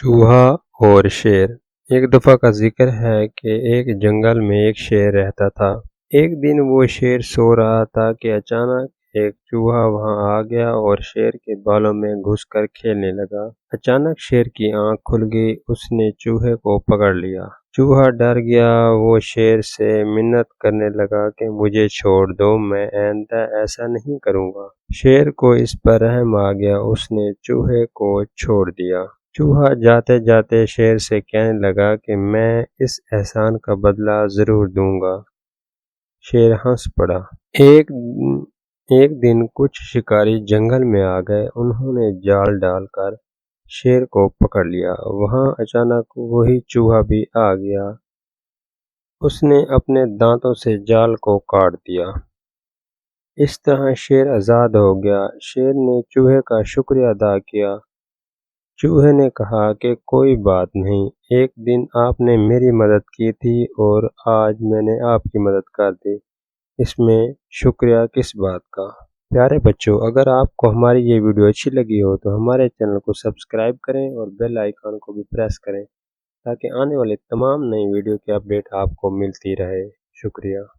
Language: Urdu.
چوہا اور شیر۔ ایک دفعہ کا ذکر ہے کہ ایک جنگل میں ایک شیر رہتا تھا۔ ایک دن وہ شیر سو رہا تھا کہ اچانک ایک چوہا وہاں آ گیا اور شیر کے بالوں میں گھس کر کھیلنے لگا۔ اچانک شیر کی آنکھ کھل گئی، اس نے چوہے کو پکڑ لیا۔ چوہا ڈر گیا، وہ شیر سے منت کرنے لگا کہ مجھے چھوڑ دو، میں آئندہ ایسا نہیں کروں گا۔ شیر کو اس پر رحم آ گیا، اس نے چوہے کو چھوڑ دیا۔ چوہا جاتے جاتے شیر سے کہنے لگا کہ میں اس احسان کا بدلہ ضرور دوں گا۔ شیر ہنس پڑا۔ ایک دن کچھ شکاری جنگل میں آ گئے، انہوں نے جال ڈال کر شیر کو پکڑ لیا۔ وہاں اچانک وہی چوہا بھی آ گیا، اس نے اپنے دانتوں سے جال کو کاٹ دیا۔ اس طرح شیر آزاد ہو گیا۔ شیر نے چوہے کا شکریہ ادا کیا۔ چوہے نے کہا کہ کوئی بات نہیں، ایک دن آپ نے میری مدد کی تھی اور آج میں نے آپ کی مدد کر دی، اس میں شکریہ کس بات کا۔ پیارے بچوں، اگر آپ کو ہماری یہ ویڈیو اچھی لگی ہو تو ہمارے چینل کو سبسکرائب کریں اور بیل آئیکن کو بھی پریس کریں تاکہ آنے والے تمام نئی ویڈیو کی اپڈیٹ آپ کو ملتی رہے۔ شکریہ۔